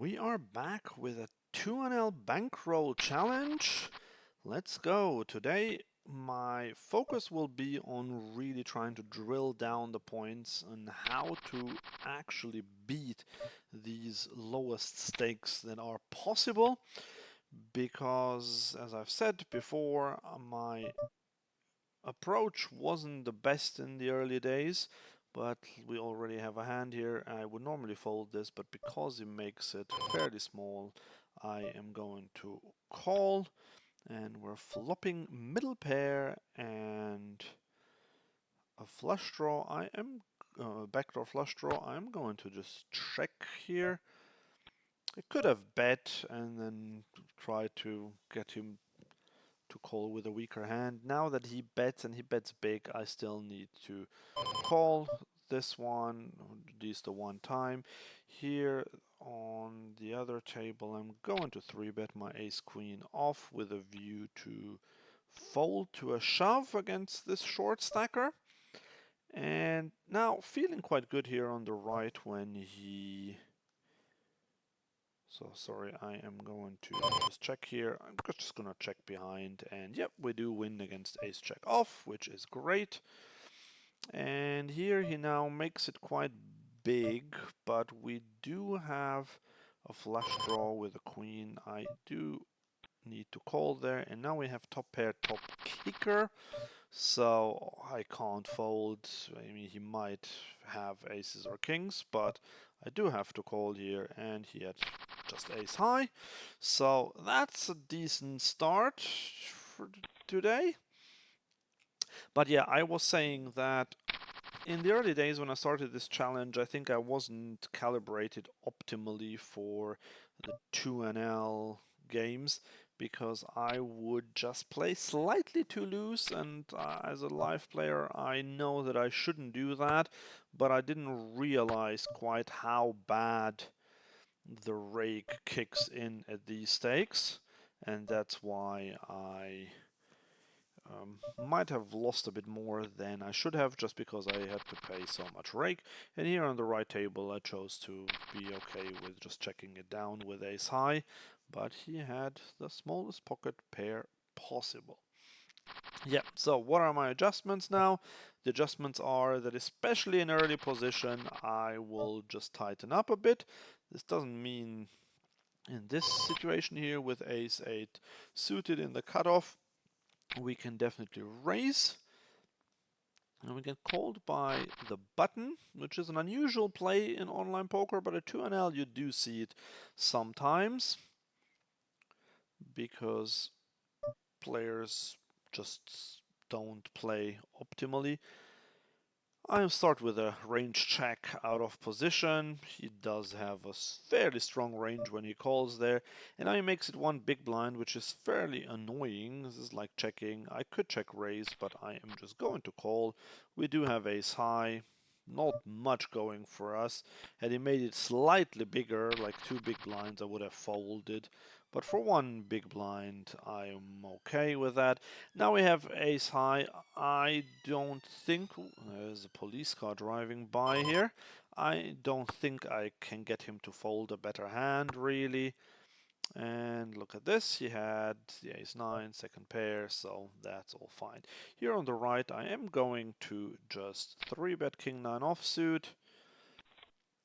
We are back with a 2NL bankroll challenge. Let's go. Today my focus will be on really trying to drill down the points on how to actually beat these lowest stakes that are possible, because as I've said before, my approach wasn't the best in the early days, but we already have a hand here. I would normally fold this, but because he makes it fairly small, I am going to call, and we're flopping middle pair and a flush draw. I am backdoor flush draw. I'm going to just check here. I could have bet and then try to get him to call with a weaker hand. Now that he bets, and he bets big, I still need to call this one, at least the one time. Here on the other table, I'm going to 3-bet my ace-queen off with a view to fold to a shove against this short stacker. And now feeling quite good here on the right when he... So sorry, I am going to just check here. I'm just going to check behind, and yep, we do win against ace check off, which is great. And here he now makes it quite big, but we do have a flush draw with a queen. I do need to call there, and now we have top pair, top kicker, so I can't fold. I mean, he might have aces or kings, but I do have to call here, and he had just ace high, so that's a decent start for today. But yeah, I was saying that in the early days when I started this challenge, I think I wasn't calibrated optimally for the 2NL games, because I would just play slightly too loose, and as a live player I know that I shouldn't do that, but I didn't realize quite how bad the rake kicks in at these stakes, and that's why I might have lost a bit more than I should have, just because I had to pay so much rake. And here on the right table I chose to be okay with just checking it down with ace high, but he had the smallest pocket pair possible. Yeah, so what are my adjustments now? The adjustments are that, especially in early position, I will just tighten up a bit. This doesn't mean in this situation here with ace 8 suited in the cutoff we can definitely raise, and we get called by the button, which is an unusual play in online poker, but at 2NL you do see it sometimes, because players just don't play optimally. I'll start with a range check out of position. He does have a fairly strong range when he calls there, and now he makes it one big blind, which is fairly annoying. This is like checking. I could check raise, but I am just going to call. We do have ace high, not much going for us. Had he made it slightly bigger, like 2 big blinds, I would have folded. But for 1 big blind, I'm okay with that. Now we have ace high. I don't think... There's a police car driving by here. I don't think I can get him to fold a better hand, really. And look at this, he had the ace 9, second pair, so that's all fine. Here on the right, I am going to just 3-bet king 9 offsuit.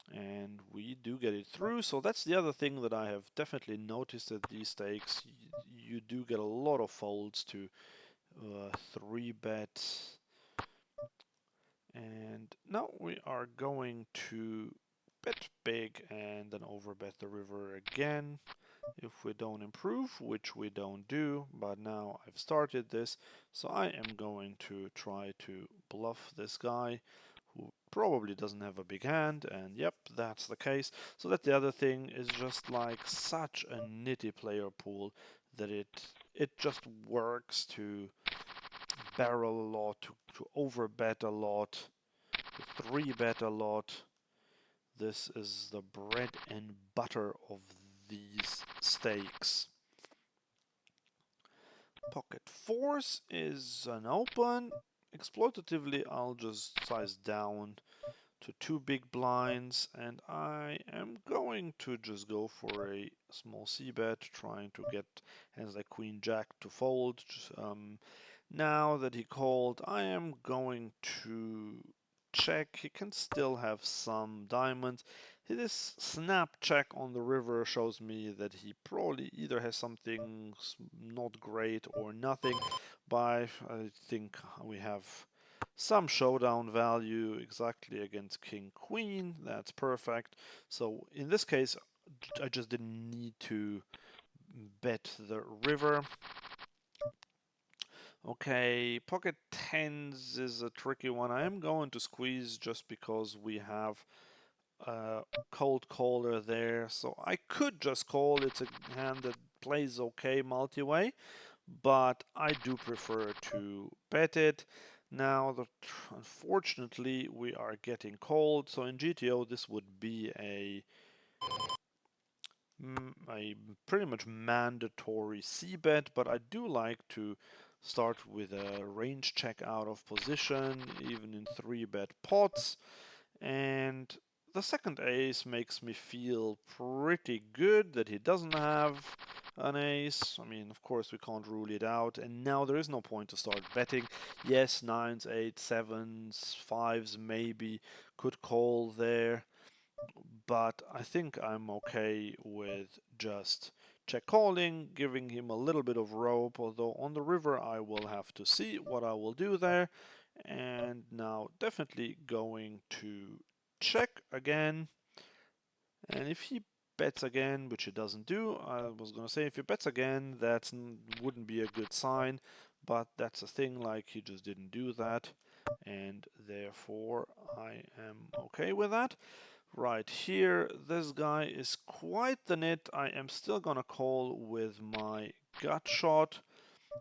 And we do get it through, so that's the other thing that I have definitely noticed at these stakes. You do get a lot of folds to 3-bet. And now we are going to bet big and then overbet the river again if we don't improve, which we don't do, but now I've started this, so I am going to try to bluff this guy who probably doesn't have a big hand, and yep, that's the case. So that's the other thing, is just like such a nitty player pool that it just works to barrel a lot, to overbet a lot, to 3-bet a lot. This is the bread and butter of these stakes. Pocket 4s is an open. Exploitatively, I'll just size down to 2 big blinds, and I am going to just go for a small c-bet, trying to get hands like Queen Jack to fold. Now that he called, I am going to check. He can still have some diamonds. This snap check on the river shows me that he probably either has something not great or nothing, but I think we have some showdown value exactly against King Queen. That's perfect. So in this case, I just didn't need to bet the river. Okay, pocket tens is a tricky one. I am going to squeeze just because we have a cold caller there. So I could just call. It's a hand that plays okay multi-way, but I do prefer to bet it. Now, unfortunately, we are getting cold. So in GTO, this would be a pretty much mandatory c-bet, but I do like to start with a range check out of position, even in 3-bet pots. And the second ace makes me feel pretty good that he doesn't have an ace. I mean, of course, we can't rule it out. And now there is no point to start betting. Yes, 9s, 8s, 7s, 5s maybe could call there. But I think I'm okay with just check calling, giving him a little bit of rope, although on the river I will have to see what I will do there. And now definitely going to check again. And if he bets again, which he doesn't do, I was going to say if he bets again, that wouldn't be a good sign. But that's a thing, like he just didn't do that. And therefore I am okay with that. Right here, this guy is quite the nit. I am still gonna call with my gut shot.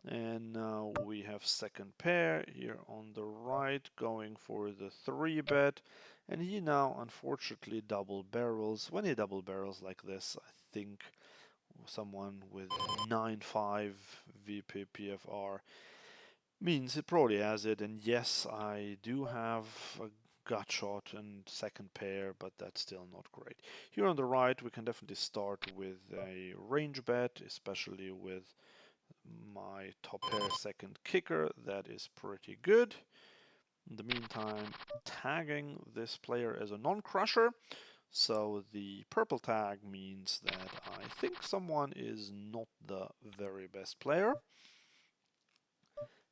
And now we have second pair here on the right, going for the 3-bet. And he now, unfortunately, double barrels. When he double barrels like this, I think someone with 9.5 VP PFR means he probably has it. And yes, I do have a gut shot and second pair, but that's still not great. Here on the right, we can definitely start with a range bet, especially with my top pair second kicker. That is pretty good. In the meantime, tagging this player as a non-crusher. So the purple tag means that I think someone is not the very best player.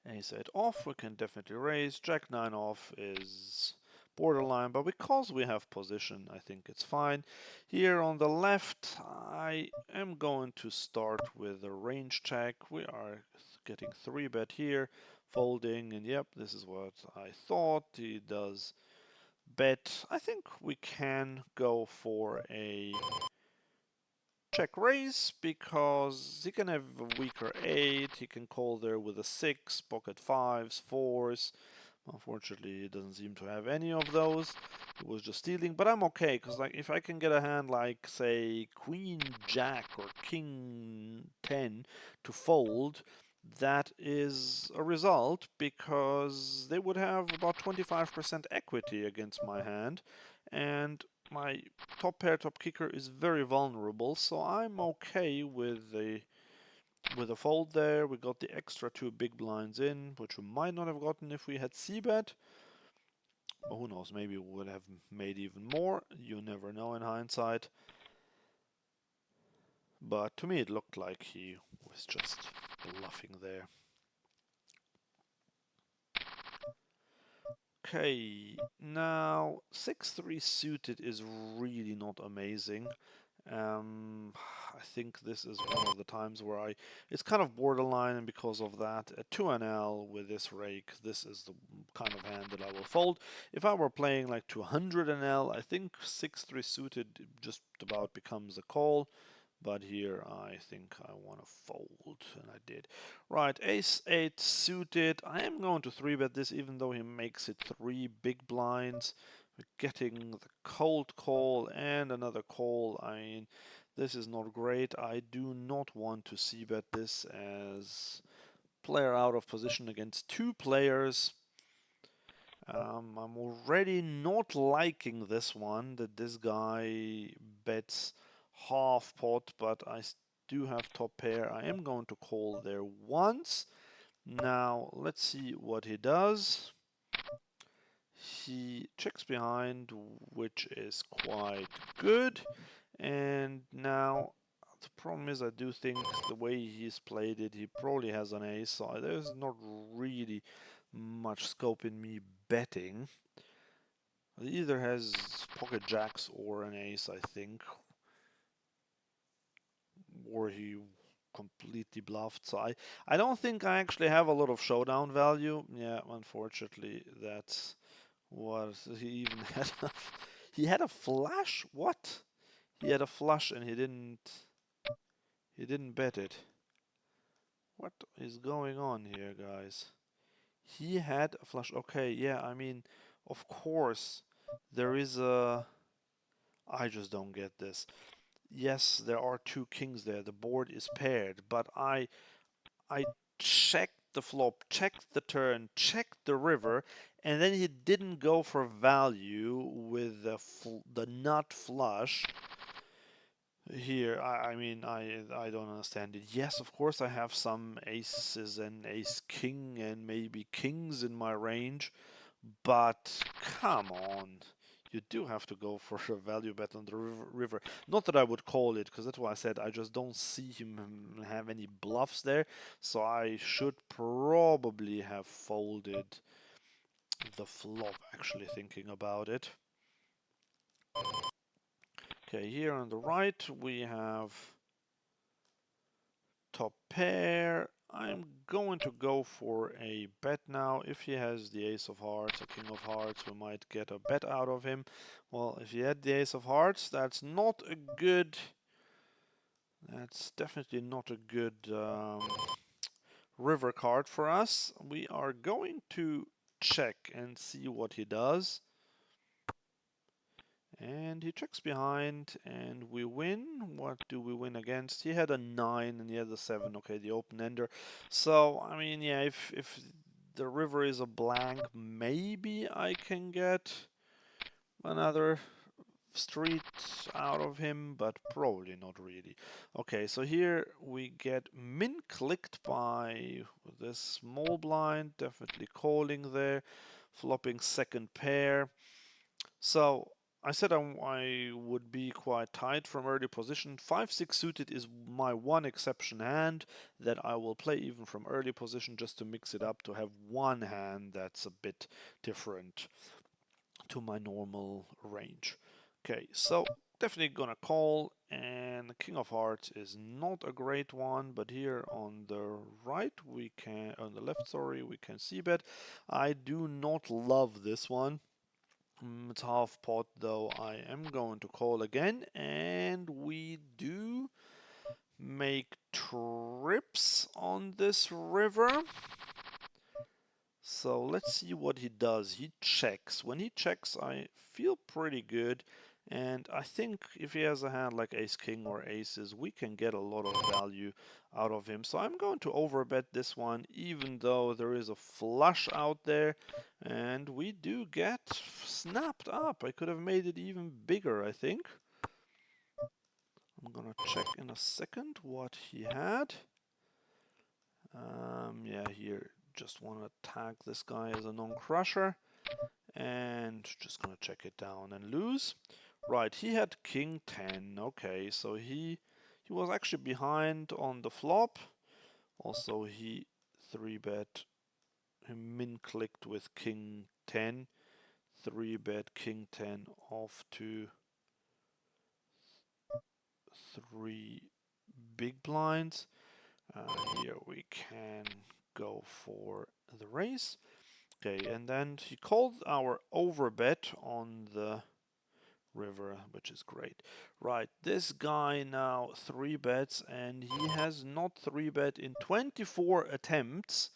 Ace-8 off, we can definitely raise. Jack-9 off is borderline, but because we have position, I think it's fine. Here on the left, I am going to start with a range check. We are getting 3-bet here, folding, and yep, this is what I thought. He does bet. I think we can go for a check raise because he can have a weaker 8, he can call there with a 6, pocket 5s, 4s. Unfortunately, he doesn't seem to have any of those. It was just stealing, but I'm okay because like if I can get a hand like say Queen Jack or King 10 to fold, that is a result because they would have about 25% equity against my hand, and my top pair, top kicker is very vulnerable, so I'm okay with a fold there. We got the extra 2 big blinds in, which we might not have gotten if we had c-bet. But who knows, maybe we would have made even more. You never know in hindsight. But to me it looked like he was just bluffing there. Okay, now 6-3 suited is really not amazing. I think this is one of the times where it's kind of borderline, and because of that, at 2NL with this rake, this is the kind of hand that I will fold. If I were playing like 200NL, I think 6-3 suited just about becomes a call. But here I think I want to fold, and I did. Right, ace-8 suited. I am going to 3-bet this, even though he makes it 3 big blinds. We're getting the cold call and another call. I mean, this is not great. I do not want to c-bet this as player out of position against 2 players. I'm already not liking this one, that this guy bets half pot, but do have top pair. I am going to call there once. Now, let's see what he does. He checks behind, which is quite good. And now, the problem is I do think the way he's played it, he probably has an ace, so there's not really much scope in me betting. He either has pocket jacks or an ace, I think. Or he completely bluffed. So I don't think I actually have a lot of showdown value. Yeah, unfortunately, that's what he even had. He had a flush? What? He had a flush and he didn't bet it. What is going on here, guys? He had a flush. Okay, yeah, I mean, of course, there is a... I just don't get this. Yes, there are two kings there. The board is paired, but I checked the flop, checked the turn, checked the river, and then he didn't go for value with the nut flush. Here, I mean, I don't understand it. Yes, of course, I have some aces and ace king and maybe kings in my range, but come on. You do have to go for a value bet on the river. Not that I would call it, because that's why I said I just don't see him have any bluffs there. So I should probably have folded the flop, actually thinking about it. Okay, here on the right we have top pair. I'm going to go for a bet now. If he has the ace of hearts or king of hearts, we might get a bet out of him. Well, if he had the ace of hearts, that's not a good... That's definitely not a good river card for us. We are going to check and see what he does. And he checks behind, and we win. What do we win against? He had a 9 and he had a 7. Okay, the open-ender. So, I mean, yeah, if the river is a blank, maybe I can get another street out of him, but probably not really. Okay, so here we get min clicked by this small blind, definitely calling there, flopping second pair. So I said I would be quite tight from early position. 5-6 suited is my one exception hand that I will play even from early position just to mix it up, to have one hand that's a bit different to my normal range. Okay, so definitely gonna call, and the King of Hearts is not a great one, but here on the right we can, on the left, sorry, we can see bet. I do not love this one. It's half pot though. I am going to call again, and we do make trips on this river. So let's see what he does. He checks. When he checks, I feel pretty good. And I think if he has a hand like ace-king or aces, we can get a lot of value out of him. So I'm going to overbet this one, even though there is a flush out there. And we do get snapped up. I could have made it even bigger, I think. I'm going to check in a second what he had. Yeah, here, just want to tag this guy as a non-crusher. And just going to check it down and lose. Right, he had king 10. Okay, so he was actually behind on the flop. Also, he 3-bet, he min-clicked with king 10. 3-bet king 10 off to 3 big blinds. Here we can go for the raise. Okay, and then he called our overbet on the river, which is great. Right, this guy now 3-bets, and he has not 3-bet in 24 attempts,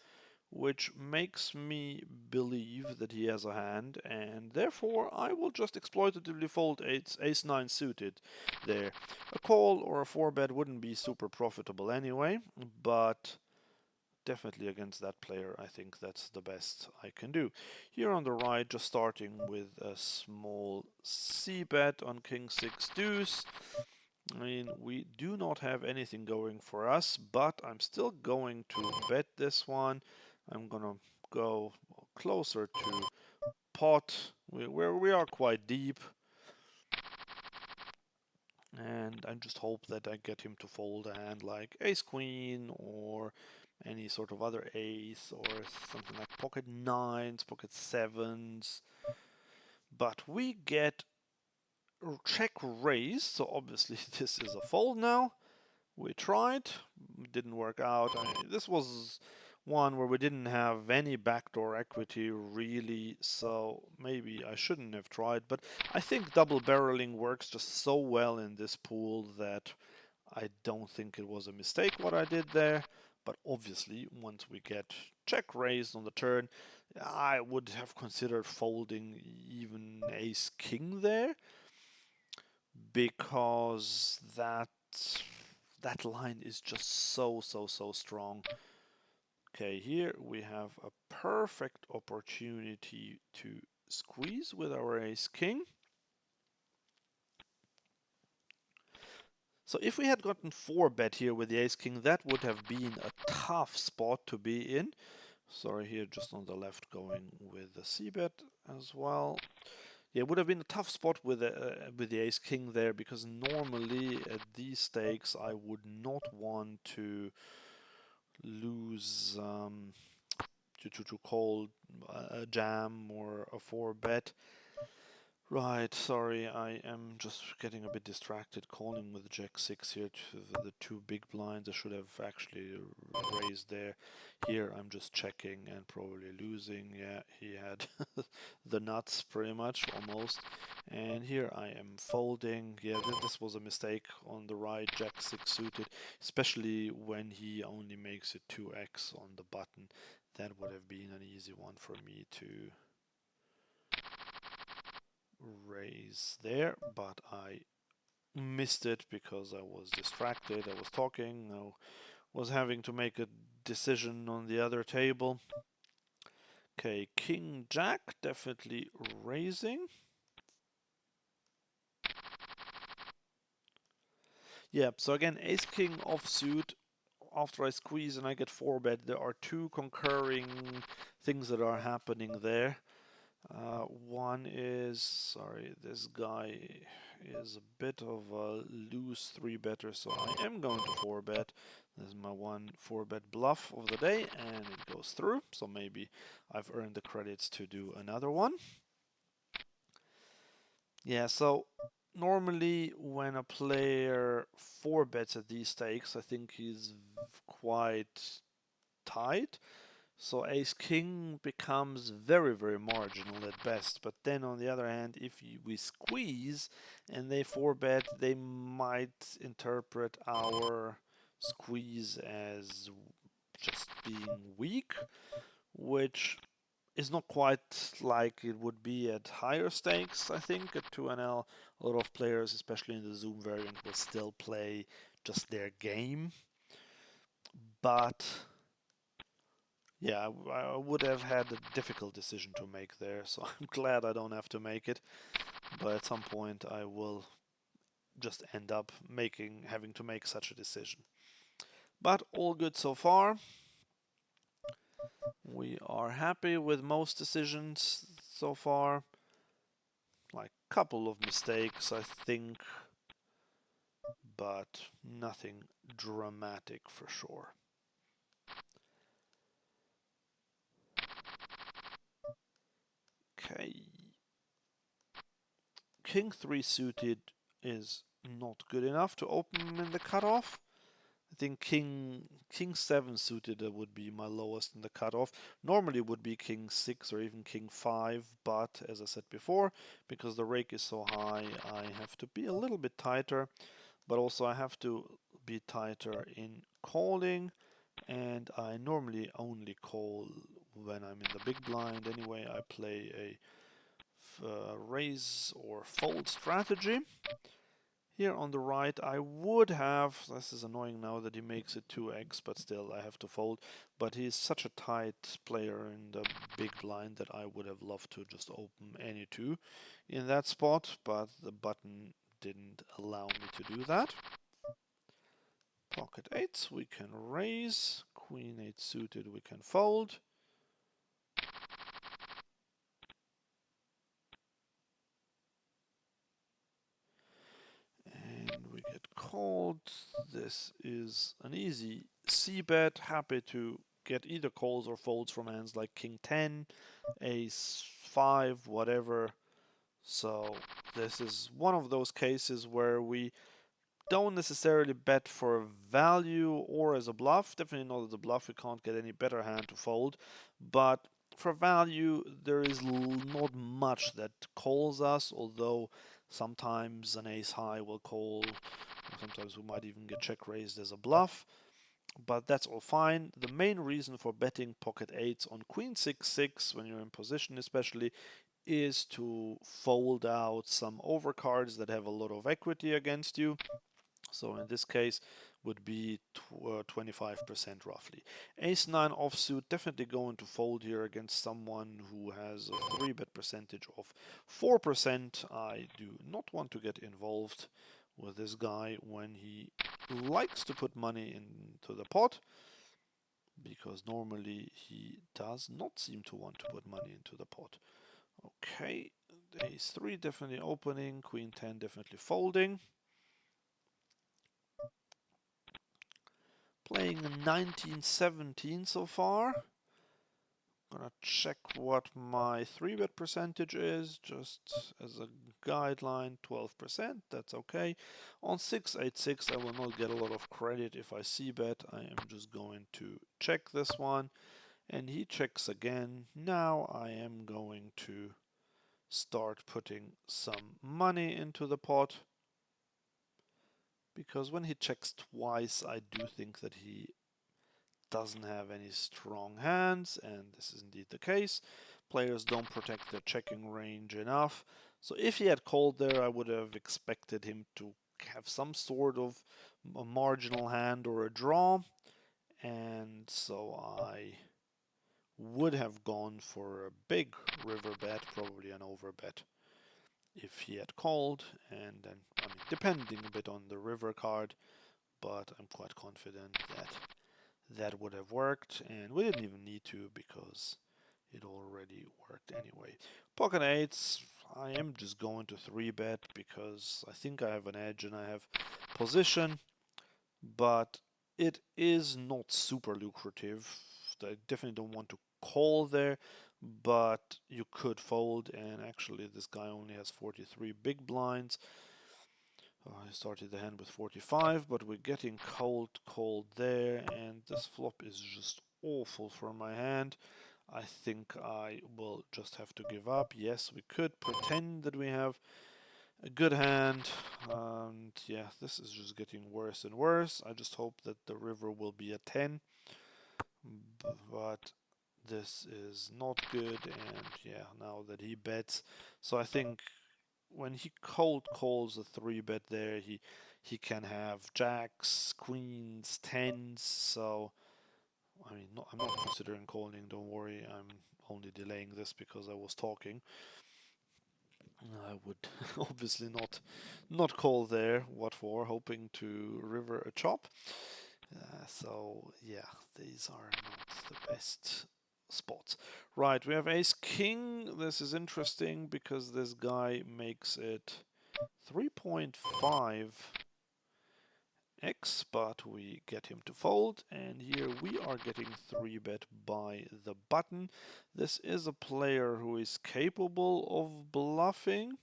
which makes me believe that he has a hand, and therefore I will just exploitatively fold ace-9 suited there. A call or a 4-bet wouldn't be super profitable anyway, but definitely against that player, I think that's the best I can do. Here on the right, just starting with a small c-bet on king 6 deuce. I mean, we do not have anything going for us, but I'm still going to bet this one. I'm gonna go closer to pot, where we are quite deep. And I just hope that I get him to fold a hand like ace queen or any sort of other ace or something like pocket nines, pocket sevens. But we get check raise, so obviously this is a fold now. We tried, didn't work out. This was one where we didn't have any backdoor equity really, so maybe I shouldn't have tried. But I think double barreling works just so well in this pool that I don't think it was a mistake what I did there. But obviously, once we get check raised on the turn, I would have considered folding even ace king there, because that line is just so strong. Okay, here we have a perfect opportunity to squeeze with our ace king. So if we had gotten 4-bet here with the ace king, that would have been a tough spot to be in. Sorry, here just on the left going with the c-bet as well. Yeah, it would have been a tough spot with the ace king there, because normally at these stakes I would not want to lose to call a jam or a 4-bet. Right, sorry, I am just getting a bit distracted calling with Jack 6 here to the two big blinds. I should have actually raised there. Here I'm just checking and probably losing. Yeah, he had the nuts pretty much, almost. And here I am folding. Yeah, this was a mistake on the right, Jack 6 suited, especially when he only makes it 2x on the button. That would have been an easy one for me to raise there, but I missed it because I was distracted. I was talking, I was having to make a decision on the other table. Okay, king jack, definitely raising. Yeah, so again, ace king offsuit. After I squeeze and I get 4-bet, there are two concurring things that are happening there. One is, sorry, this guy is a bit of a loose 3-better, so I am going to 4-bet. This is my one 4-bet bluff of the day, and it goes through, so maybe I've earned the credits to do another one. Yeah, so normally when a player 4-bets at these stakes, I think he's quite tight. So ace king becomes very marginal at best. But then on the other hand, if we squeeze and they 4-bet, they might interpret our squeeze as just being weak, which is not quite like it would be at higher stakes. I think at 2NL, a lot of players, especially in the Zoom variant, will still play just their game. But yeah, I would have had a difficult decision to make there, so I'm glad I don't have to make it. But at some point I will just end up having to make such a decision. But all good so far. We are happy with most decisions so far. Like a couple of mistakes, I think, but nothing dramatic for sure. Okay. King 3 suited is not good enough to open in the cutoff. I think king 7 suited would be my lowest in the cutoff. Normally it would be king 6 or even king 5, but as I said before, because the rake is so high, I have to be a little bit tighter, but also I have to be tighter in calling, and I normally only call when I'm in the big blind. Anyway, I play a raise or fold strategy. Here on the right, I would have, this is annoying now that he makes it 2x, but still I have to fold. But he's such a tight player in the big blind that I would have loved to just open any two in that spot, but the button didn't allow me to do that. Pocket eights, we can raise. Queen eight suited, we can fold. And we get called. This is an easy c-bet. Happy to get either calls or folds from hands like king 10, ace 5, whatever. So this is one of those cases where we don't necessarily bet for value or as a bluff. Definitely not as a bluff. We can't get any better hand to fold. But for value, there is not much that calls us, although sometimes an ace high will call. Sometimes we might even get check raised as a bluff. But that's all fine. The main reason for betting pocket eights on queen 6-6, when you're in position especially, is to fold out some overcards that have a lot of equity against you. So in this case would be 25% roughly. Ace 9 offsuit, definitely going to fold here against someone who has a 3-bet percentage of 4%. I do not want to get involved with this guy when he likes to put money into the pot, because normally he does not seem to want to put money into the pot. Okay, ace 3 definitely opening, queen 10 definitely folding. Playing in 1917 so far. Gonna check what my 3-bet percentage is, just as a guideline, 12%, that's okay. On 686 I will not get a lot of credit if I c-bet. I am just going to check this one, and he checks again. Now I am going to start putting some money into the pot, because when he checks twice I do think that he doesn't have any strong hands, and this is indeed the case. Players don't protect their checking range enough. So if he had called there, I would have expected him to have some sort of a marginal hand or a draw, and so I would have gone for a big river bet, probably an over bet, if he had called. And then, I mean, depending a bit on the river card, but I'm quite confident that that would have worked, and we didn't even need to because it already worked anyway. Pocket eights, I am just going to 3-bet because I think I have an edge and I have position, but it is not super lucrative. I definitely don't want to call there, but you could fold, and actually this guy only has 43 big blinds. I started the hand with 45, but we're getting cold there, and this flop is just awful for my hand. I think I will just have to give up. Yes, we could pretend that we have a good hand, and yeah, this is just getting worse and worse. I just hope that the river will be a 10, but this is not good, and yeah, now that he bets, so I think when he cold calls a 3-bet there, he can have jacks, queens, tens. So I mean, I'm not considering calling. Don't worry, I'm only delaying this because I was talking. I would obviously not call there. What for? Hoping to river a chop. So yeah, these are not the best spots. Right, we have ace king. This is interesting because this guy makes it 3.5x, but we get him to fold, and here we are getting 3-bet by the button. This is a player who is capable of bluffing,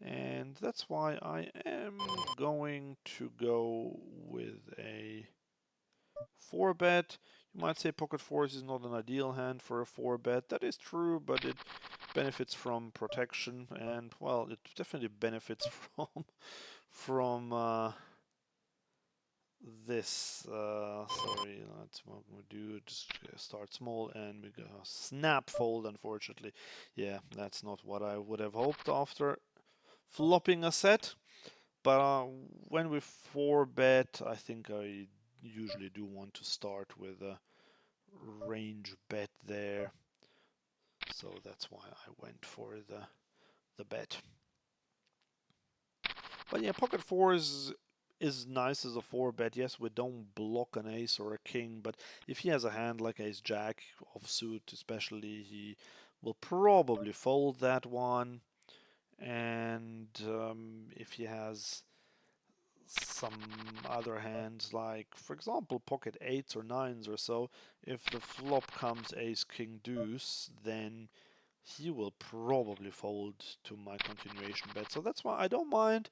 and that's why I am going to go with a 4-bet. You might say pocket fours is not an ideal hand for a 4-bet. That is true, but it benefits from protection, and well, it definitely benefits from this. Sorry, that's what we do. Just start small, and we go snap fold. Unfortunately, yeah, that's not what I would have hoped after flopping a set. But when we 4-bet, I think I usually do want to start with a range bet there. So that's why I went for the bet. But yeah, pocket four is nice as a 4-bet. Yes, we don't block an ace or a king, but if he has a hand like ace jack offsuit especially, he will probably fold that one. And if he has some other hands, like for example pocket eights or nines or so, if the flop comes ace king deuce, then he will probably fold to my continuation bet. So that's why I don't mind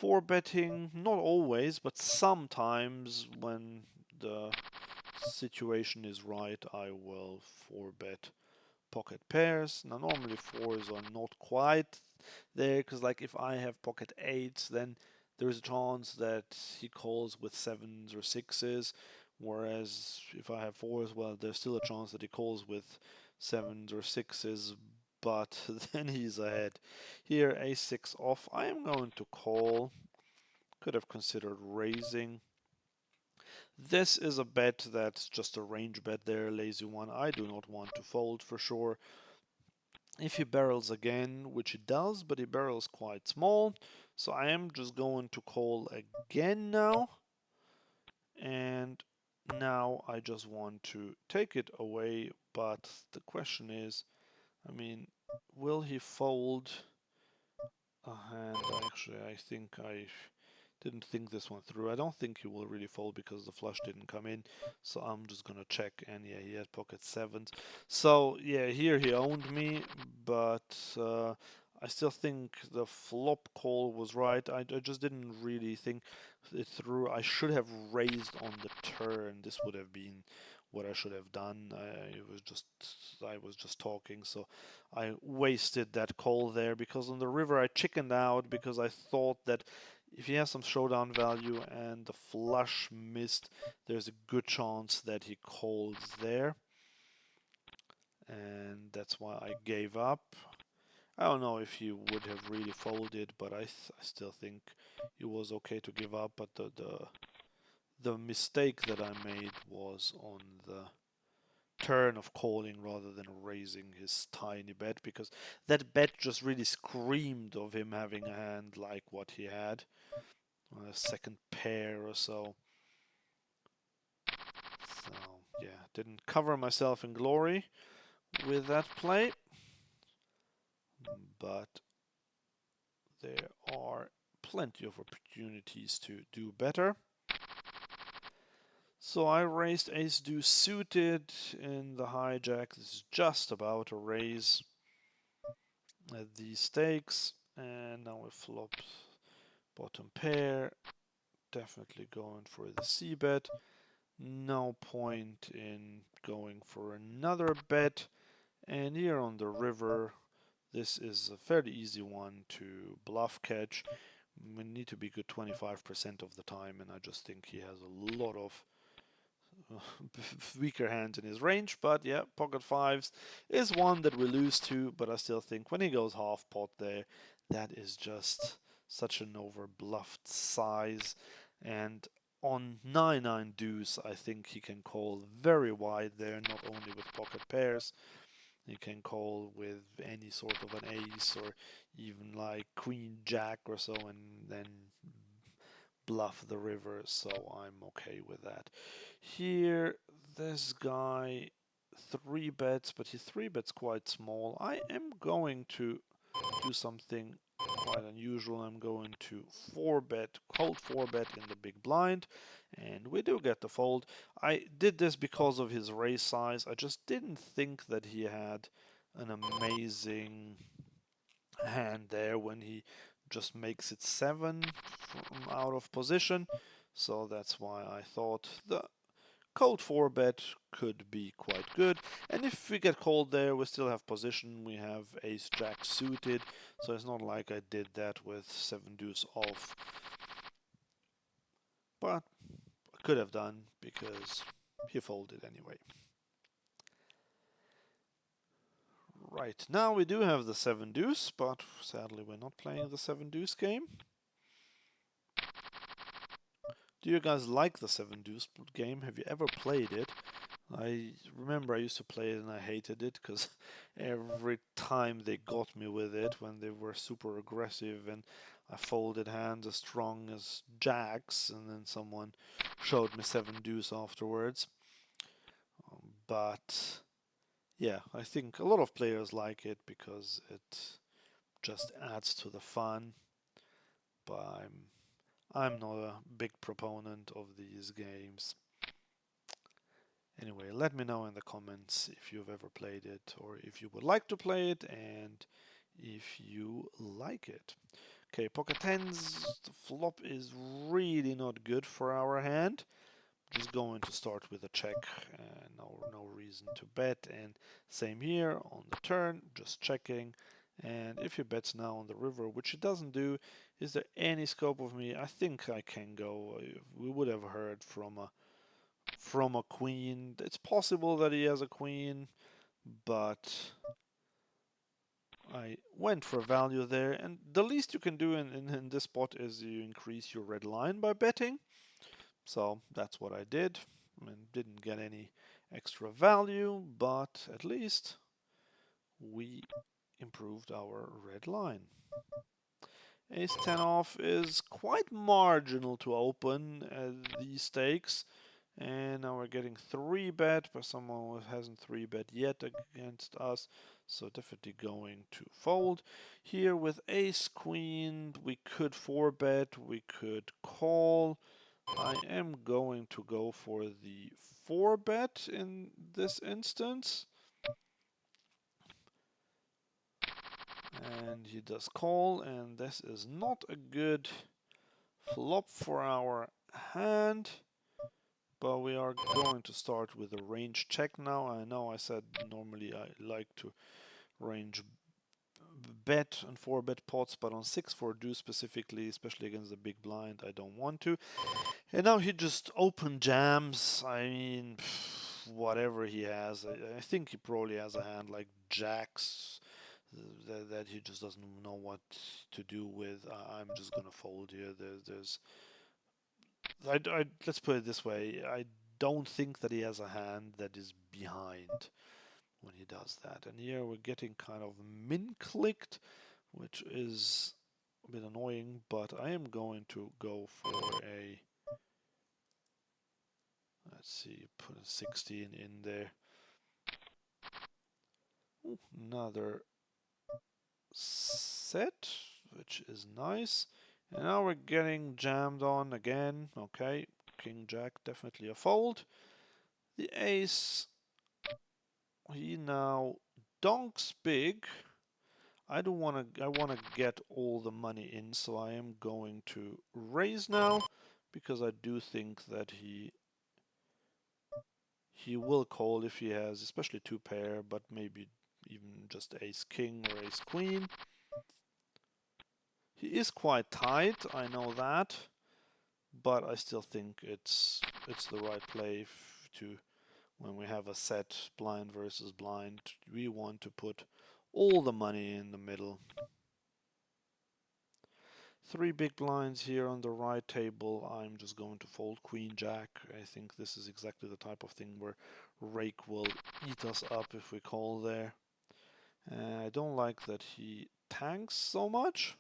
4-betting, not always, but sometimes when the situation is right, I will 4-bet pocket pairs. Now normally fours are not quite there, because like if I have pocket eights, then there is a chance that he calls with sevens or sixes, whereas if I have fours, well, there's still a chance that he calls with sevens or sixes, but then he's ahead. Here, a6 off, I am going to call. Could have considered raising. This is a bet that's just a range bet there, lazy one. I do not want to fold for sure. If he barrels again, which he does, but he barrels quite small, so I am just going to call again now. And now I just want to take it away, but the question is, I mean, will he fold a hand? Actually, I think I didn't think this one through. I don't think he will really fold because the flush didn't come in. So I'm just gonna check, and yeah, he had pocket sevens. So yeah, here he owned me, but I still think the flop call was right. I just didn't really think it through. I should have raised on the turn. This would have been what I should have done. I was just talking, so I wasted that call there because on the river I chickened out because I thought that if he has some showdown value and the flush missed, there's a good chance that he calls there. And that's why I gave up. I don't know if he would have really folded, but I still think it was okay to give up. But the mistake that I made was on the turn of calling rather than raising his tiny bet, because that bet just really screamed of him having a hand like what he had. A second pair or so. So yeah, didn't cover myself in glory with that play, but there are plenty of opportunities to do better. So I raised ace deuce suited in the hijack. This is just about a raise at these stakes, and now we flop bottom pair. Definitely going for the c bet. No point in going for another bet. And here on the river, this is a fairly easy one to bluff catch. We need to be good 25% of the time, and I just think he has a lot of weaker hands in his range. But yeah, pocket fives is one that we lose to, but I still think when he goes half pot there, that is just such an over bluffed size. And on 9-9 deuce, I think he can call very wide there, not only with pocket pairs. He can call with any sort of an ace or even like queen jack or so, and then bluff the river, so I'm okay with that. Here, this guy 3-bets, but he 3-bets quite small. I am going to do something quite unusual. I'm going to 4-bet, cold 4-bet in the big blind, and we do get the fold. I did this because of his raise size. I just didn't think that he had an amazing hand there when he just makes it 7 from out of position. So that's why I thought the cold 4-bet could be quite good. And if we get called there, we still have position. We have ace jack suited, so it's not like I did that with 7 deuce off. But I could have done because he folded anyway. Right, now we do have the 7 deuce, but sadly we're not playing the 7 deuce game. Do you guys like the 7 Deuce game? Have you ever played it? I remember I used to play it and I hated it because every time they got me with it when they were super aggressive and I folded hands as strong as jacks and then someone showed me 7 Deuce afterwards. But yeah, I think a lot of players like it because it just adds to the fun. But I'm not a big proponent of these games. Anyway, let me know in the comments if you've ever played it or if you would like to play it and if you like it. Okay, pocket tens, the flop is really not good for our hand. Just going to start with a check, no reason to bet, and same here on the turn, just checking. And if he bets now on the river, which he doesn't do, is there any scope of me? I think I can go. We would have heard from a queen. It's possible that he has a queen, but I went for value there. And the least you can do in this spot is you increase your red line by betting. So that's what I did. I mean, didn't get any extra value, but at least we improved our red line. Ace 10 off is quite marginal to open at these stakes. And now we're getting 3-bet, but someone who hasn't 3-bet yet against us. So definitely going to fold. Here with ace queen, we could 4-bet, we could call. I am going to go for the 4-bet in this instance. And he does call, and this is not a good flop for our hand. But we are going to start with a range check now. I know I said normally I like to range bet and 4-bet pots, but on 6-4 deuce specifically, especially against the big blind, I don't want to. And now he just open jams. I mean, whatever he has. I think he probably has a hand like jacks that he just doesn't know what to do with. I'm just gonna fold here. Let's put it this way. I don't think that he has a hand that is behind when he does that. And here we're getting kind of min-clicked, which is a bit annoying, but I am going to go for a, let's see, put a 16 in there. Ooh, another set, which is nice. And now we're getting jammed on again. Okay, King Jack, definitely a fold. The ace, he now donks big. I want to get all the money in, so I am going to raise now because I do think that he will call if he has, especially 2-pair, but maybe even just ace king or ace queen. He is quite tight, I know that, but I still think it's the right play to when we have a set blind versus blind. We want to put all the money in the middle. 3 big blinds here on the right table. I'm just going to fold queen jack. I think this is exactly the type of thing where rake will eat us up if we call there. I don't like that he tanks so much.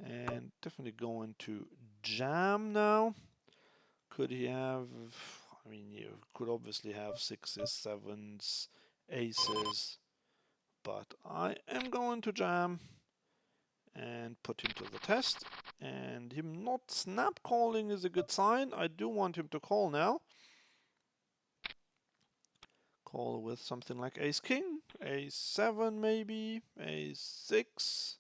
And definitely going to jam now. Could he have, I mean, you could obviously have 6s, 7s, aces, but I am going to jam and put him to the test. And him not snap calling is a good sign. I do want him to call now. Call with something like ace king, ace 7 maybe, ace 6.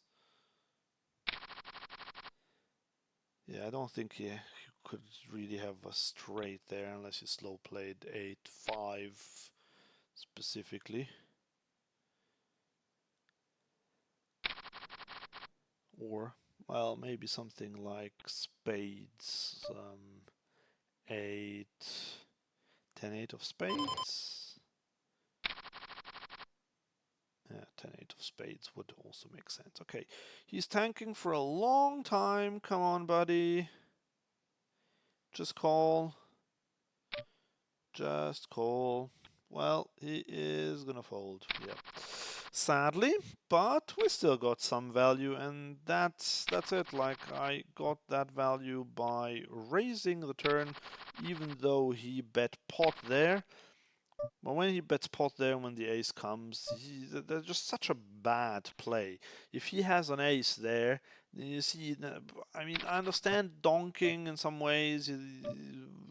Yeah, I don't think he could really have a straight there unless he slow played 8-5 specifically. Or, well, maybe something like spades, 8, 10, 8 of spades. Yeah, 10, 8 of spades would also make sense. Okay, he's tanking for a long time. Come on, buddy. Just call. Just call. Well, he is gonna fold. Yeah. Sadly, but we still got some value, and that's it. Like, I got that value by raising the turn, even though he bet pot there. But when he bets pot there, when the ace comes, that's just such a bad play. If he has an ace there, you see, I mean, I understand donking in some ways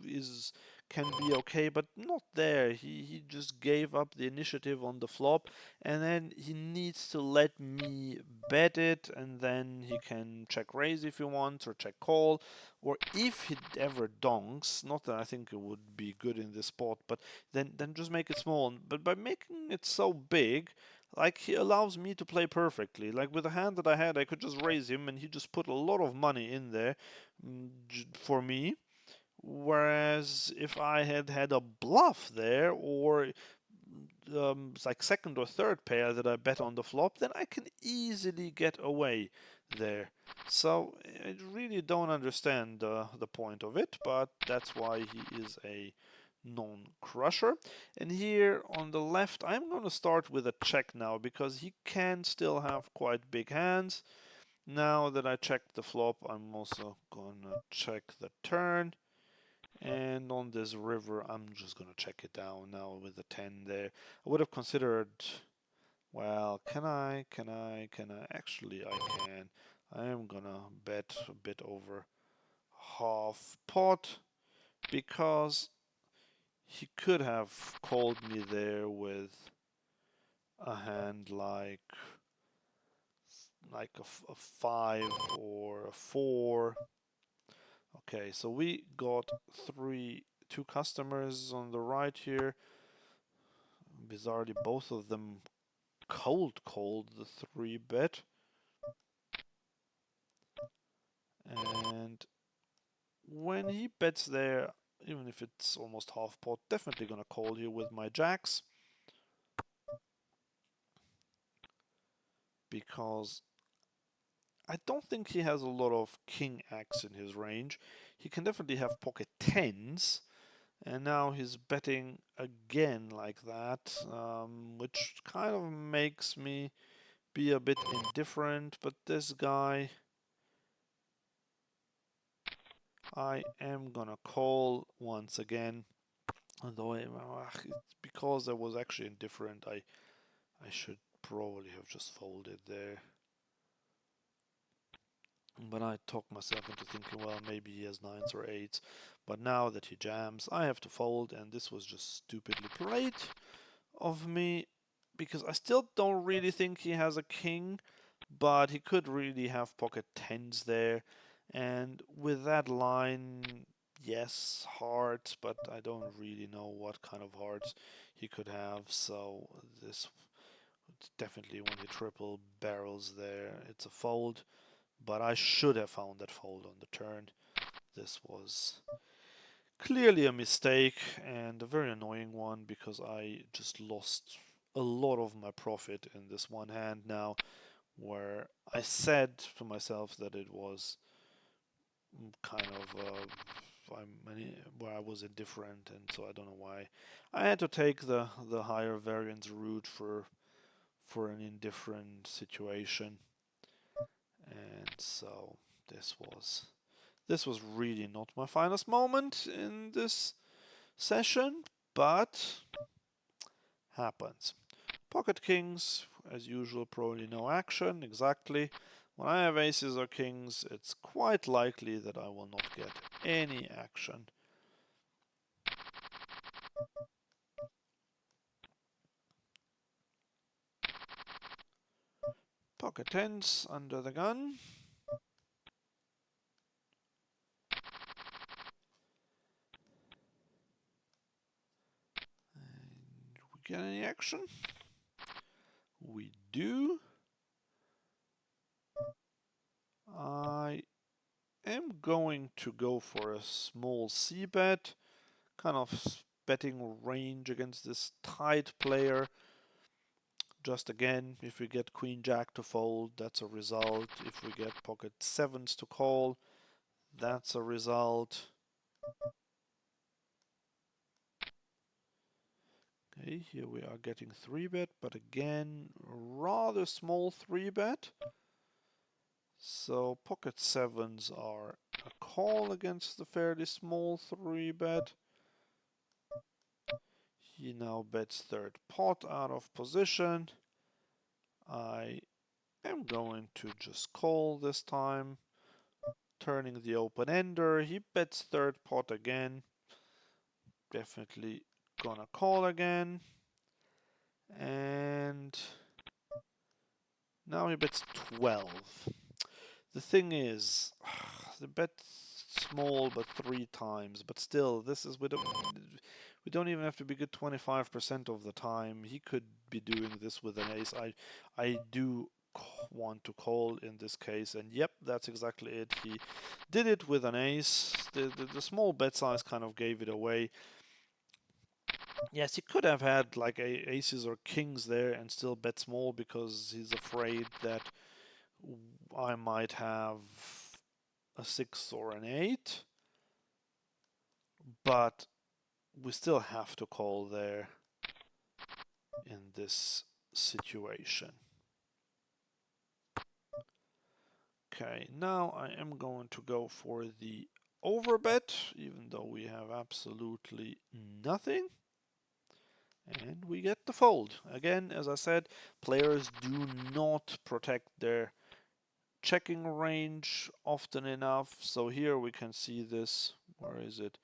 is can be okay, but not there. He just gave up the initiative on the flop, and then he needs to let me bet it, and then he can check raise if he wants, or check call, or if he ever donks. Not that I think it would be good in this spot, but then just make it small. But by making it so big, like, he allows me to play perfectly. Like, with the hand that I had, I could just raise him, and he just put a lot of money in there for me. Whereas if I had had a bluff there, or like second or third pair that I bet on the flop, then I can easily get away there. So I really don't understand the point of it, but that's why he is a non-crusher. And here on the left, I'm going to start with a check now, because he can still have quite big hands. Now that I checked the flop, I'm also going to check the turn. And on this river, I'm just going to check it down now with the 10 there. I would have considered, well, can I? Actually, I can. I am going to bet a bit over half pot, because he could have called me there with a hand like a 5 or a 4. Okay, so we got two customers on the right here. Bizarrely, both of them cold the 3-bet. And when he bets there, even if it's almost half pot, definitely gonna call here with my jacks, because I don't think he has a lot of king X in his range. He can definitely have pocket 10s, and now he's betting again like that, which kind of makes me be a bit indifferent. But this guy, I am gonna call once again. Although it's because I was actually indifferent, I should probably have just folded there. But I talked myself into thinking, well, maybe he has 9s or 8s. But now that he jams, I have to fold, and this was just stupidly played of me, because I still don't really think he has a king, but he could really have pocket 10s there. And with that line, yes, hearts, but I don't really know what kind of hearts he could have. So this definitely, when he triple barrels there, it's a fold. But I should have found that fold on the turn. This was clearly a mistake, and a very annoying one, because I just lost a lot of my profit in this one hand now, where I said to myself that it was kind of where I was indifferent, and so I don't know why I had to take the higher variance route for an indifferent situation. And so this was really not my finest moment in this session, but happens. Pocket kings, as usual, probably no action, exactly. When I have aces or kings, it's quite likely that I will not get any action. Pocket tens under the gun. And we get any action? We do. I am going to go for a small c-bet, kind of betting range against this tight player. Just again, if we get queen jack to fold, that's a result. If we get pocket 7s to call, that's a result. Okay, here we are getting 3-bet, but again, rather small 3-bet. So pocket sevens are a call against the fairly small 3-bet. He now bets third pot out of position. I am going to just call this time, turning the open-ender. He bets third pot again. Definitely gonna call again. And now he bets 12. The thing is, the bet's small but 3 times, but still, this is we don't even have to be good 25% of the time. He could be doing this with an ace. I do want to call in this case, and yep, that's exactly it. He did it with an ace. The small bet size kind of gave it away. Yes, he could have had like aces or kings there and still bet small because he's afraid that I might have a 6 or an 8. But we still have to call there in this situation. Okay, now I am going to go for the overbet, even though we have absolutely nothing. And we get the fold. Again, as I said, players do not protect their checking range often enough. So here we can see this. Where is it?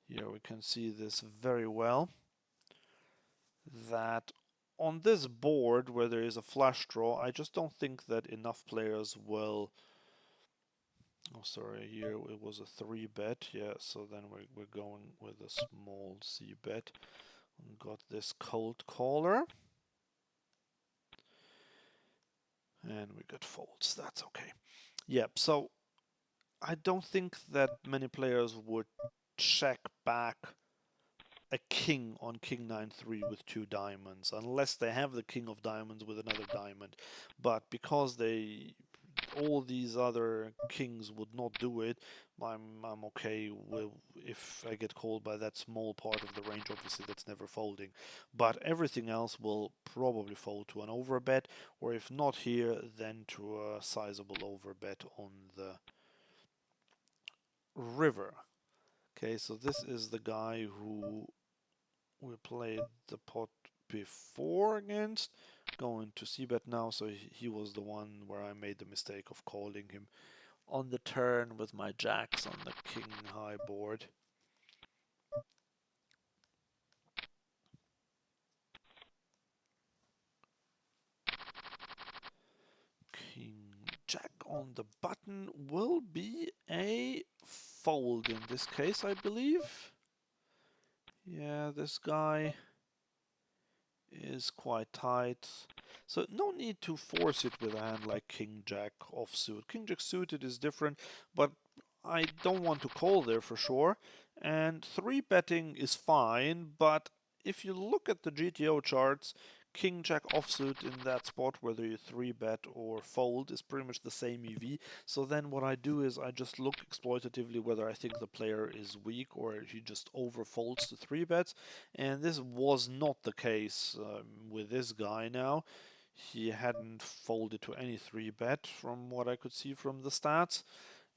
Here we can see this very well. That on this board where there is a flush draw, I just don't think that enough players will... Oh, sorry, here it was a 3-bet. Yeah, so then we're going with a small c-bet. Got this cold caller. And we got folds. That's okay. Yep, so I don't think that many players would check back a king on king 9-3 with 2 diamonds, unless they have the king of diamonds with another diamond. But because all these other kings would not do it, I'm okay with if I get called by that small part of the range. Obviously that's never folding, but everything else will probably fold to an overbet, or if not here, then to a sizable overbet on the river. Okay, so this is the guy who we played the pot before against. Going to c-bet now, so he was the one where I made the mistake of calling him on the turn with my jacks on the king high board. King jack on the button will be a fold in this case, I believe. Yeah, this guy is quite tight. So no need to force it with a hand like King Jack offsuit. King Jack suited is different, but I don't want to call there for sure. And 3-betting is fine, but if you look at the GTO charts, King Jack offsuit in that spot, whether you 3-bet or fold, is pretty much the same EV. So then what I do is I just look exploitatively whether I think the player is weak or he just overfolds to 3-bets. And this was not the case with this guy now. He hadn't folded to any 3-bet from what I could see from the stats.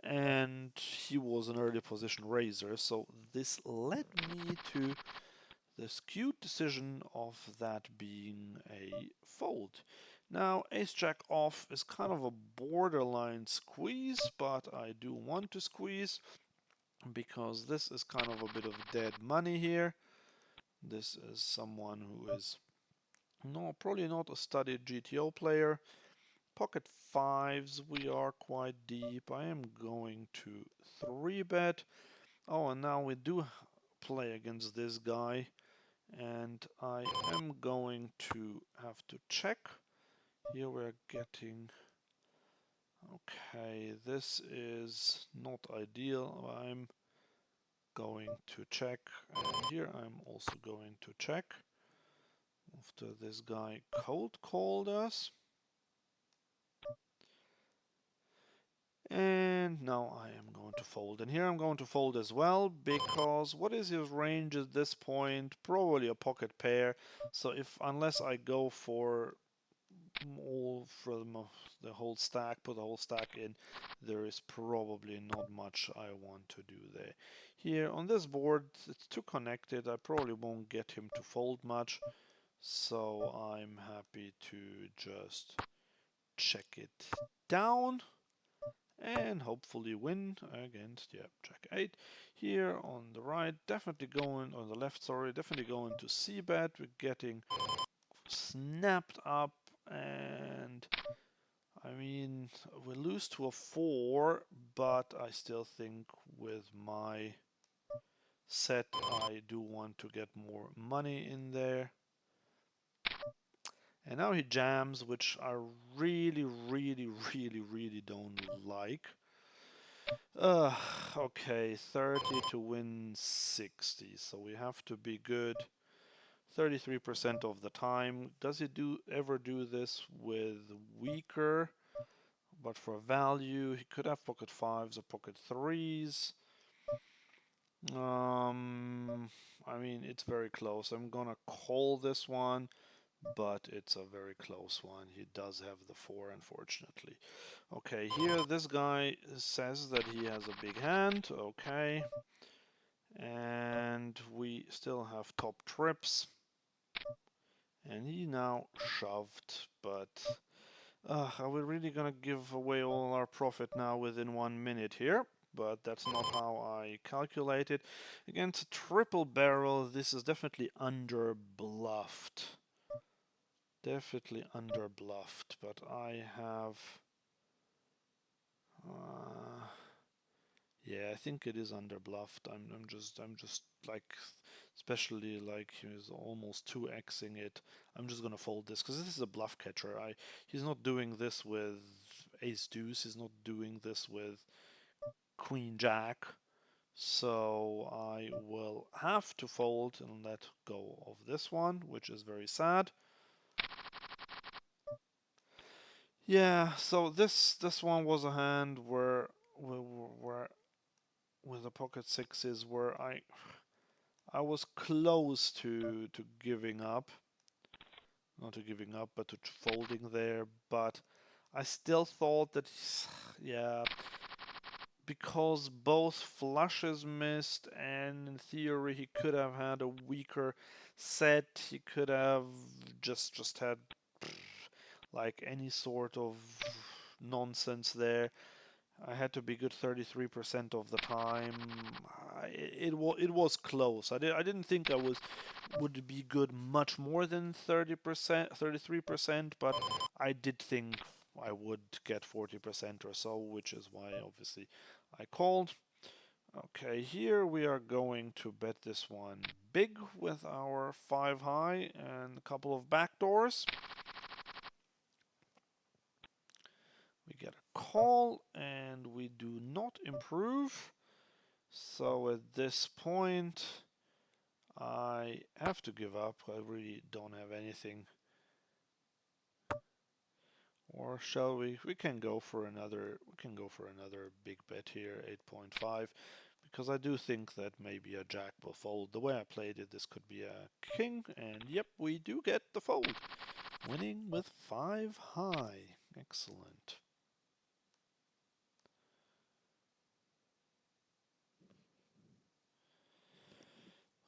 And he was an early position raiser. So this led me to the skewed decision of that being a fold. Now, ace-jack off is kind of a borderline squeeze, but I do want to squeeze because this is kind of a bit of dead money here. This is someone who is probably not a studied GTO player. Pocket fives, we are quite deep. I am going to 3-bet. Oh, and now we do play against this guy. And I am going to have to check. Here we're getting... Okay, this is not ideal. I'm going to check. And here I'm also going to check. After this guy cold called us. And now I am going to fold. And here I'm going to fold as well, because what is his range at this point? Probably a pocket pair. So unless I go for all from the whole stack, put the whole stack in, there is probably not much I want to do there. Here on this board, it's too connected. I probably won't get him to fold much. So I'm happy to just check it down and hopefully win against, yeah, jack 8. Here on the right, definitely going, on the left, sorry, definitely going to c-bet. We're getting snapped up, and I mean, we lose to a 4, but I still think with my set I do want to get more money in there. And now he jams, which I really, really, really, really don't like. Okay, 30 to win 60, so we have to be good 33% of the time. Does he ever do this with weaker? But for value, he could have pocket 5s or pocket 3s. I mean, it's very close. I'm gonna call this one, but it's a very close one. He does have the 4, unfortunately. Okay, here this guy says that he has a big hand. Okay. And we still have top trips. And he now shoved, but are we really gonna give away all our profit now within 1 minute here? But that's not how I calculated. Against a triple barrel, this is definitely under bluffed. Definitely under bluffed, but I have... yeah, I think it is under bluffed. I'm just like, especially like he's almost 2xing it. I'm just gonna fold this because this is a bluff catcher. He's not doing this with ace deuce. He's not doing this with queen jack. So I will have to fold and let go of this one, which is very sad. Yeah, so this one was a hand where with the pocket sixes where I was close to giving up. Not to giving up, but to folding there. But I still thought that, yeah, because both flushes missed, and in theory he could have had a weaker set. He could have just had like any sort of nonsense there. I had to be good 33% of the time. It was close. I didn't think I would be good much more than 30%, 33%, but I did think I would get 40% or so, which is why obviously I called. Okay, here we are going to bet this one big with our 5 high and a couple of backdoors. We get a call and we do not improve. So at this point, I have to give up. I really don't have anything. Or shall we? We can go for another. We can go for another big bet here, 8.5, because I do think that maybe a jack will fold. The way I played it, this could be a king, and yep, we do get the fold, winning with 5 high. Excellent.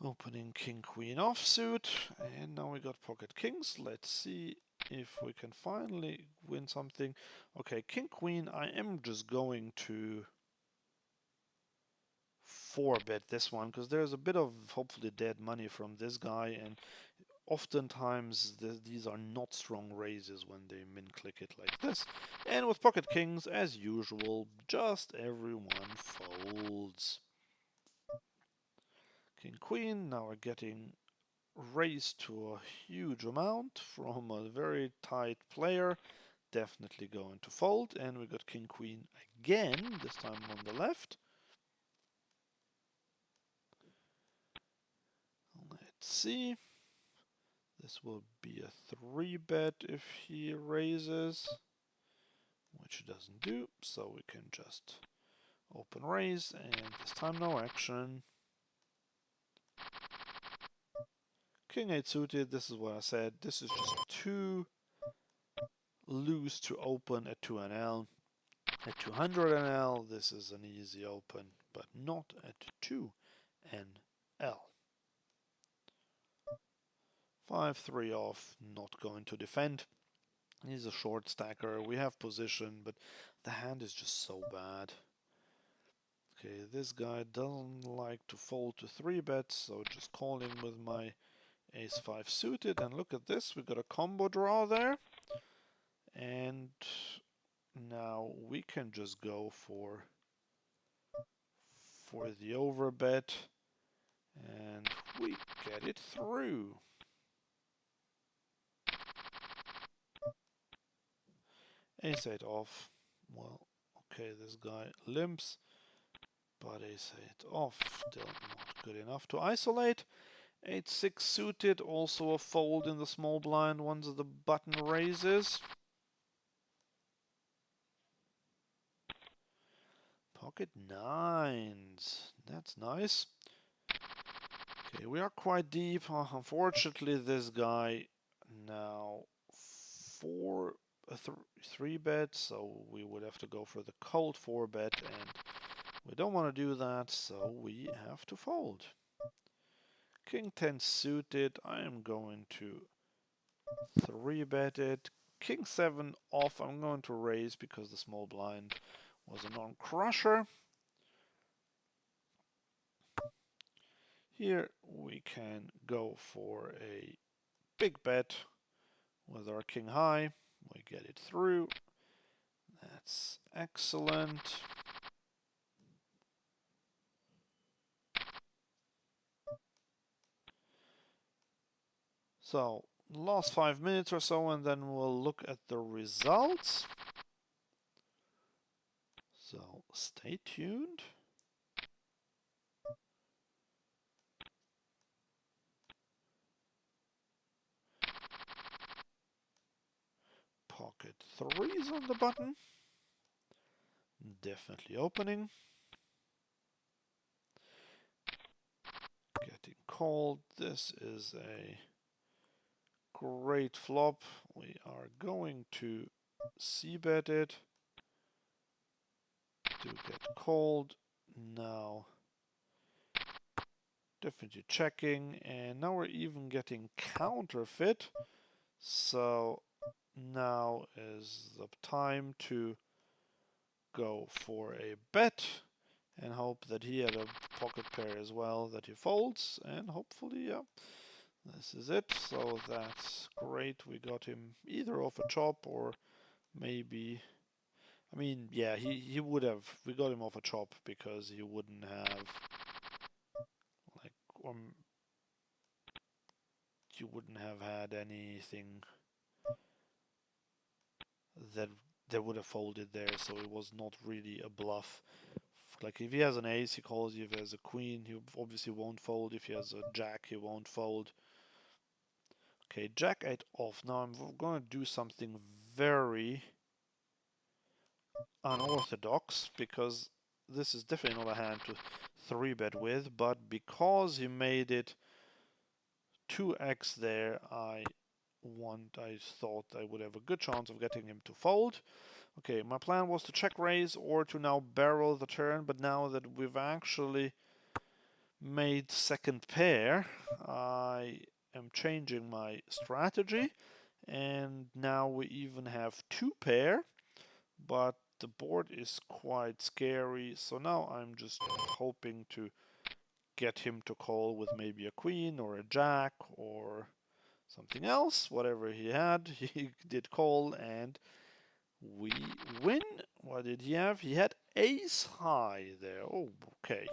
Opening king queen offsuit, and now we got pocket kings. Let's see if we can finally win something. Okay, king queen, I am just going to 4-bet this one because there's a bit of hopefully dead money from this guy, and oftentimes these are not strong raises when they min click it like this. And with pocket kings, as usual, just everyone folds. King queen, now we're getting raised to a huge amount from a very tight player. Definitely going to fold, and we got king queen again, this time on the left. Let's see. This will be a 3-bet if he raises, which he doesn't do, so we can just open raise, and this time no action. King 8 suited, this is what I said, this is just too loose to open at 2NL. At 200NL, this is an easy open, but not at 2NL. 5-3 off, not going to defend. He's a short stacker, we have position, but the hand is just so bad. Okay, this guy doesn't like to fold to 3-bet, so just calling with my ace-5 suited, and look at this, we got a combo draw there. And now we can just go for the overbet, and we get it through. Ace-8 off. Well, okay, this guy limps, but ace-8 off, still not good enough to isolate. 8-6 suited, also a fold in the small blind once the button raises. Pocket nines, that's nice. Okay, we are quite deep. Unfortunately, this guy now 3-bet, so we would have to go for the cold 4-bet, and we don't want to do that, so we have to fold. King 10 suited, I am going to 3-bet it. King 7 off, I'm going to raise because the small blind was a non-crusher. Here we can go for a big bet with our king high. We get it through. That's excellent. So, last 5 minutes or so, and then we'll look at the results. So, stay tuned. Pocket 3s on the button. Definitely opening. Getting called. This is a great flop. We are going to c-bet it to get called. Now definitely checking, and now we're even getting counterfeit. So now is the time to go for a bet and hope that he had a pocket pair as well that he folds, and hopefully, yeah, this is it. So that's great. We got him either off a chop or maybe, I mean, yeah, he would have, we got him off a chop because he wouldn't have, like, you wouldn't have had anything that would have folded there, so it was not really a bluff. Like, if he has an ace, he calls you. If he has a queen, he obviously won't fold. If he has a jack, he won't fold. Okay, jack 8 off. Now I'm going to do something very unorthodox, because this is definitely not a hand to 3-bet with, but because he made it 2x there, I thought I would have a good chance of getting him to fold. Okay, my plan was to check raise or to now barrel the turn, but now that we've actually made second pair, I am changing my strategy, and now we even have 2 pair, but the board is quite scary, so now I'm just hoping to get him to call with maybe a queen or a jack or something else. Whatever he had, he did call, and we win. What did he have? He had ace high there. Oh, okay.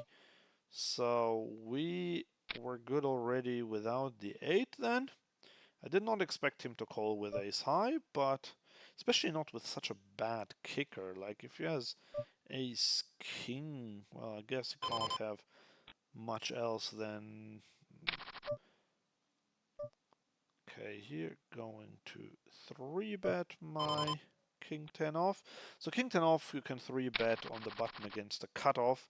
So we were good already without the 8 then. I did not expect him to call with ace high, but especially not with such a bad kicker. Like, if he has ace king, well, I guess he can't have much else than... Okay, here going to 3-bet my king 10 off. So king 10 off, you can 3-bet on the button against the cutoff,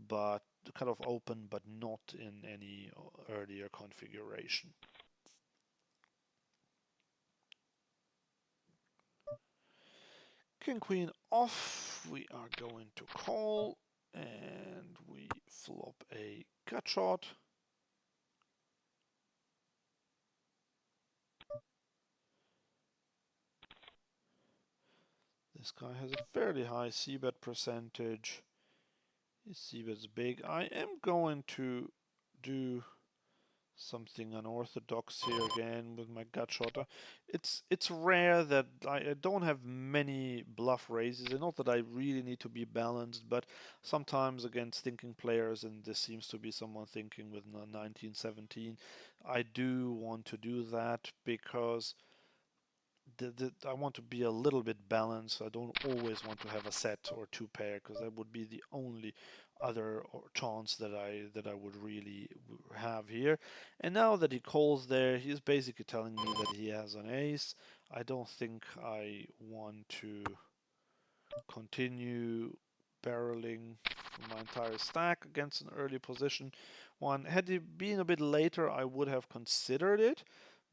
but the cutoff open, but not in any earlier configuration. King queen off, we are going to call, and we flop a gut shot. This guy has a fairly high c-bet percentage. His c-bet's big. I am going to do something unorthodox here again with my gut shot. It's rare that I don't have many bluff raises, and not that I really need to be balanced, but sometimes against thinking players, and this seems to be someone thinking with 1917, I do want to do that because I want to be a little bit balanced. I don't always want to have a set or two pair, because that would be the only other chance that I would really have here. And now that he calls there, he's basically telling me that he has an ace. I don't think I want to continue barreling my entire stack against an early position one. Had he been a bit later, I would have considered it,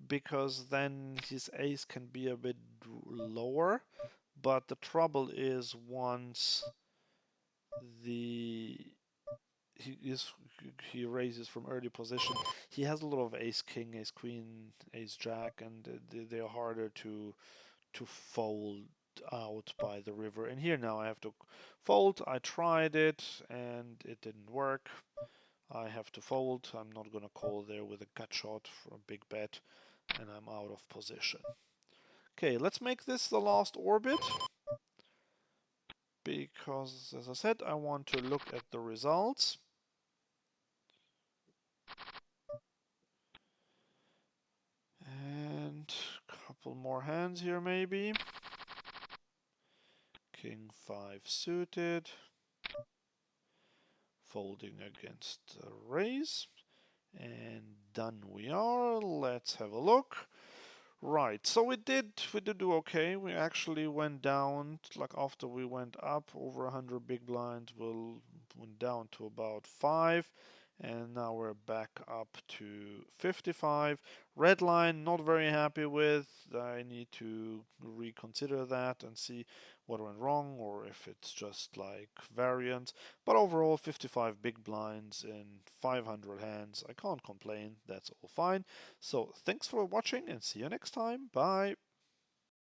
because then his ace can be a bit lower. But the trouble is, once the he raises from early position, he has a lot of ace king, ace queen, ace jack, and they're harder to fold out by the river. And here now I have to fold. I tried it and it didn't work. I have to fold. I'm not going to call there with a gut shot for a big bet, and I'm out of position. Okay, let's make this the last orbit, because, as I said, I want to look at the results. And a couple more hands here, maybe. King 5 suited. Folding against the raise. And done we are. Let's have a look. Right, so we did do okay. We actually went down, like after we went up over 100 big blinds, we went down to about 5, and now we're back up to 55. Red line, not very happy with. I need to reconsider that and see what went wrong, or if it's just like variance. But overall, 55 big blinds in 500 hands. I can't complain. That's all fine. So thanks for watching, and see you next time. Bye.